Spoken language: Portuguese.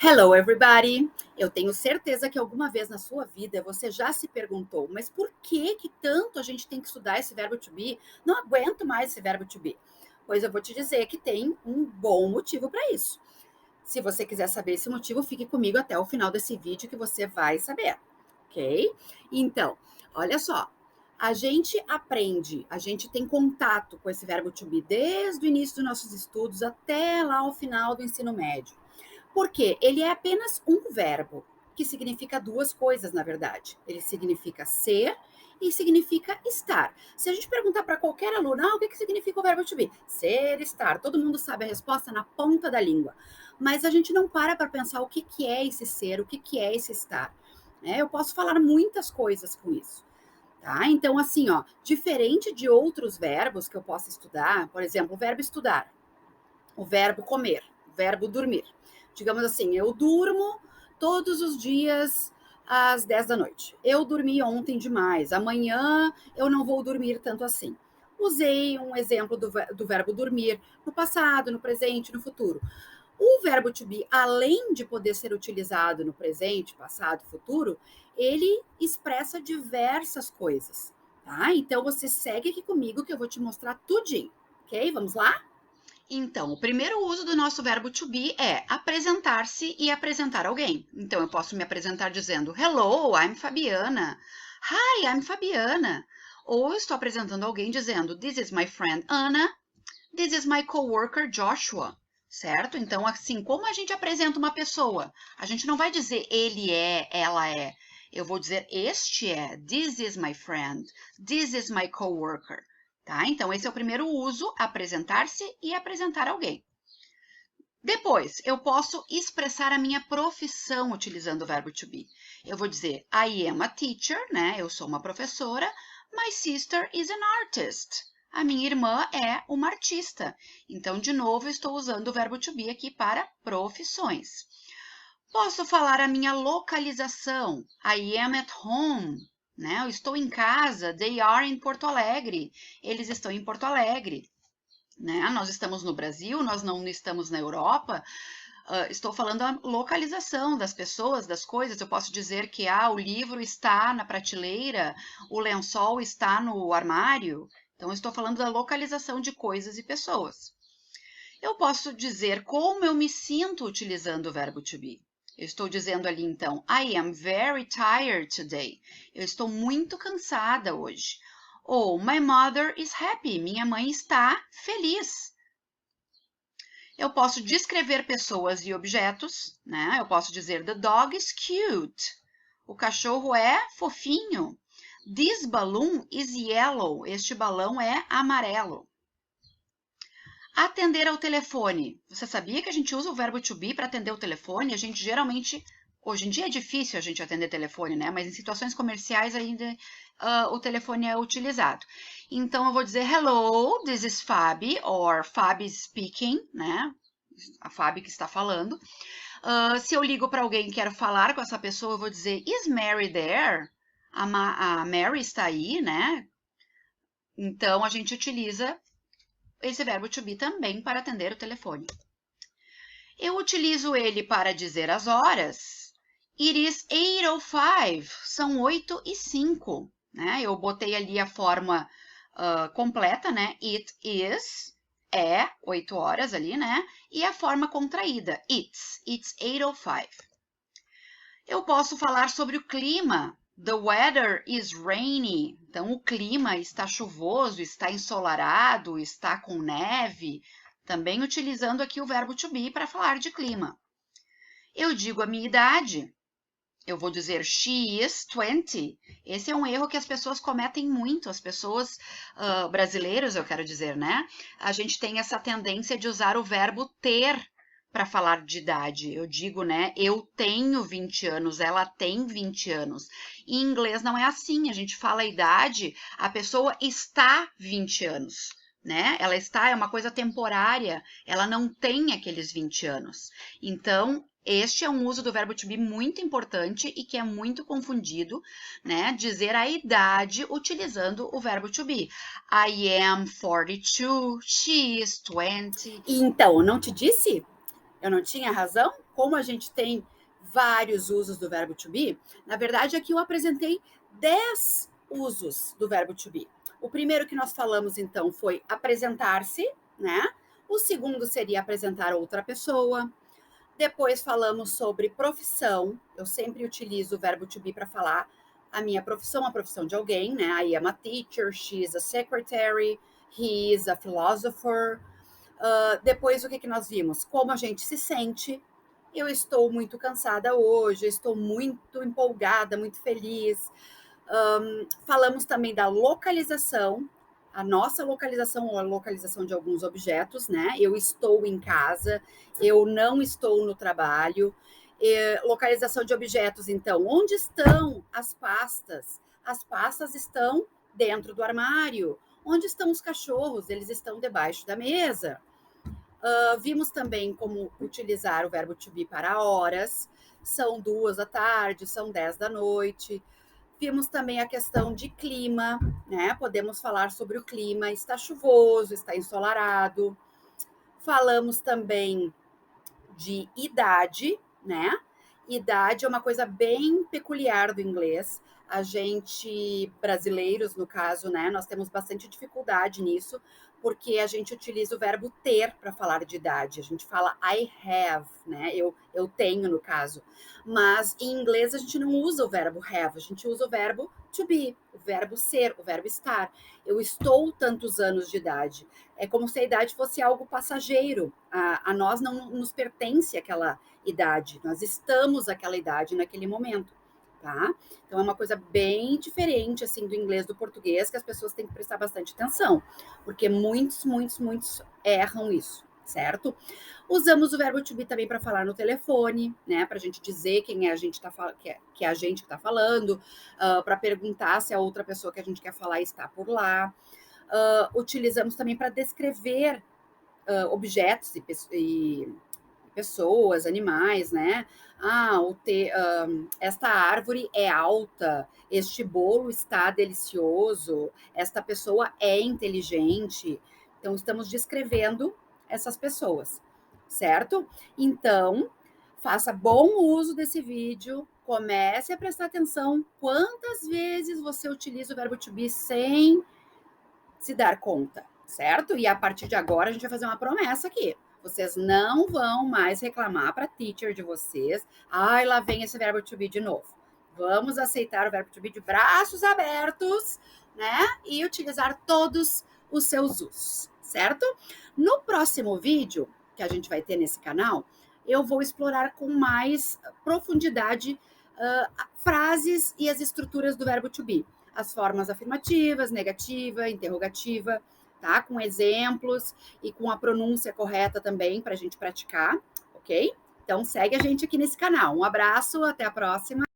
Hello, everybody! Eu tenho certeza que alguma vez na sua vida você já se perguntou, mas por que tanto a gente tem que estudar esse verbo to be? Não aguento mais esse verbo to be. Pois eu vou te dizer que tem um bom motivo para isso. Se você quiser saber esse motivo, fique comigo até o final desse vídeo que você vai saber, ok? Então, olha só. A gente aprende, a gente tem contato com esse verbo to be desde o início dos nossos estudos até lá o final do ensino médio. Porque ele é apenas um verbo, que significa duas coisas, na verdade. Ele significa ser e significa estar. Se a gente perguntar para qualquer aluno, o que significa o verbo to be? Ser, estar. Todo mundo sabe a resposta na ponta da língua. Mas a gente não para pensar o que é esse ser, o que é esse estar. Eu posso falar muitas coisas com isso. Tá? Então, assim, diferente de outros verbos que eu posso estudar, por exemplo, o verbo estudar, o verbo comer, o verbo dormir. Digamos assim, eu durmo todos os dias às 10 da noite. Eu dormi ontem demais, amanhã eu não vou dormir tanto assim. Usei um exemplo do verbo dormir no passado, no presente, no futuro. O verbo to be, além de poder ser utilizado no presente, passado, futuro, ele expressa diversas coisas, tá? Então você segue aqui comigo que eu vou te mostrar tudinho, ok? Vamos lá? Então, o primeiro uso do nosso verbo to be é apresentar-se e apresentar alguém. Então, eu posso me apresentar dizendo Hello, I'm Fabiana. Hi, I'm Fabiana. Ou eu estou apresentando alguém dizendo This is my friend Anna. This is my coworker Joshua. Certo? Então, assim, como a gente apresenta uma pessoa? A gente não vai dizer ele é, ela é. Eu vou dizer este é. This is my friend. This is my coworker. Tá? Então, esse é o primeiro uso, apresentar-se e apresentar alguém. Depois, eu posso expressar a minha profissão utilizando o verbo to be. Eu vou dizer, I am a teacher, né? Eu sou uma professora. My sister is an artist. A minha irmã é uma artista. Então, de novo, estou usando o verbo to be aqui para profissões. Posso falar a minha localização. I am at home. Né? Eu estou em casa. They are in Porto Alegre. Eles estão em Porto Alegre. Né? Nós estamos no Brasil, nós não estamos na Europa. Estou falando a localização das pessoas, das coisas. Eu posso dizer que o livro está na prateleira, o lençol está no armário. Então, eu estou falando da localização de coisas e pessoas. Eu posso dizer como eu me sinto utilizando o verbo to be. Eu estou dizendo ali, então, I am very tired today. Eu estou muito cansada hoje. Ou, my mother is happy. Minha mãe está feliz. Eu posso descrever pessoas e objetos, né? Eu posso dizer, the dog is cute. O cachorro é fofinho. This balloon is yellow. Este balão é amarelo. Atender ao telefone. Você sabia que a gente usa o verbo to be para atender o telefone? A gente geralmente, hoje em dia é difícil a gente atender telefone, né? Mas em situações comerciais ainda o telefone é utilizado. Então, eu vou dizer, hello, this is Fabi, or Fabi speaking, né? A Fabi que está falando. Se eu ligo para alguém e quero falar com essa pessoa, eu vou dizer, is Mary there? A Mary está aí, né? Então, a gente utiliza esse verbo to be também para atender o telefone. Eu utilizo ele para dizer as horas. It is 8:05. São 8:05. Né? Eu botei ali a forma completa, né? It is, é 8 horas ali, né? E a forma contraída, it's 8:05. Eu posso falar sobre o clima. The weather is rainy. Então, o clima está chuvoso, está ensolarado, está com neve. Também utilizando aqui o verbo to be para falar de clima. Eu digo a minha idade. Eu vou dizer she is 20. Esse é um erro que as pessoas cometem muito. As pessoas brasileiras, eu quero dizer, né? A gente tem essa tendência de usar o verbo ter para falar de idade. Eu digo, né? Eu tenho 20 anos, ela tem 20 anos. Em inglês não é assim. A gente fala a idade, a pessoa está 20 anos. Né? Ela está, é uma coisa temporária, ela não tem aqueles 20 anos. Então, este é um uso do verbo to be muito importante e que é muito confundido, né? Dizer a idade utilizando o verbo to be. I am 42, she is 20. Então, não te disse? Eu não tinha razão? Como a gente tem vários usos do verbo to be, na verdade aqui eu apresentei 10 usos do verbo to be. O primeiro que nós falamos então foi apresentar-se, né? O segundo seria apresentar outra pessoa. Depois falamos sobre profissão. Eu sempre utilizo o verbo to be para falar a minha profissão, a profissão de alguém, né? I am a teacher, she is a secretary, he is a philosopher. Depois, o que nós vimos? Como a gente se sente. Eu estou muito cansada hoje, eu estou muito empolgada, muito feliz. Falamos também da localização, a nossa localização ou a localização de alguns objetos, né? Eu estou em casa, eu não estou no trabalho. Localização de objetos, então, onde estão as pastas? As pastas estão dentro do armário. Onde estão os cachorros? Eles estão debaixo da mesa. Vimos também como utilizar o verbo to be para horas. São 2 da tarde, são 10 da noite. Vimos também a questão de clima, né? Podemos falar sobre o clima. Está chuvoso, está ensolarado. Falamos também de idade, né? Idade é uma coisa bem peculiar do inglês. A gente, brasileiros, no caso, né, nós temos bastante dificuldade nisso, porque a gente utiliza o verbo ter para falar de idade. A gente fala I have, né? Eu tenho, no caso. Mas em inglês a gente não usa o verbo have, a gente usa o verbo to be, o verbo ser, o verbo estar. Eu estou tantos anos de idade. É como se a idade fosse algo passageiro. A nós não nos pertence aquela idade. Nós estamos aquela idade naquele momento, tá? Então é uma coisa bem diferente assim do inglês do português que as pessoas têm que prestar bastante atenção, porque muitos erram isso, certo? Usamos o verbo to be também para falar no telefone, né? Para a gente dizer quem é a gente que é a gente que está falando, para perguntar se a outra pessoa que a gente quer falar está por lá. Utilizamos também para descrever objetos e pessoas, animais, né? Esta árvore é alta, este bolo está delicioso, esta pessoa é inteligente. Então, estamos descrevendo essas pessoas, certo? Então, faça bom uso desse vídeo, comece a prestar atenção quantas vezes você utiliza o verbo to be sem se dar conta, certo? E a partir de agora a gente vai fazer uma promessa aqui. Vocês não vão mais reclamar para a teacher de vocês. Ai, lá vem esse verbo to be de novo. Vamos aceitar o verbo to be de braços abertos, né? E utilizar todos os seus usos, certo? No próximo vídeo que a gente vai ter nesse canal, eu vou explorar com mais profundidade frases e as estruturas do verbo to be. As formas afirmativas, negativa, interrogativa, tá? Com exemplos e com a pronúncia correta também para a gente praticar, ok? Então segue a gente aqui nesse canal. Um abraço, até a próxima.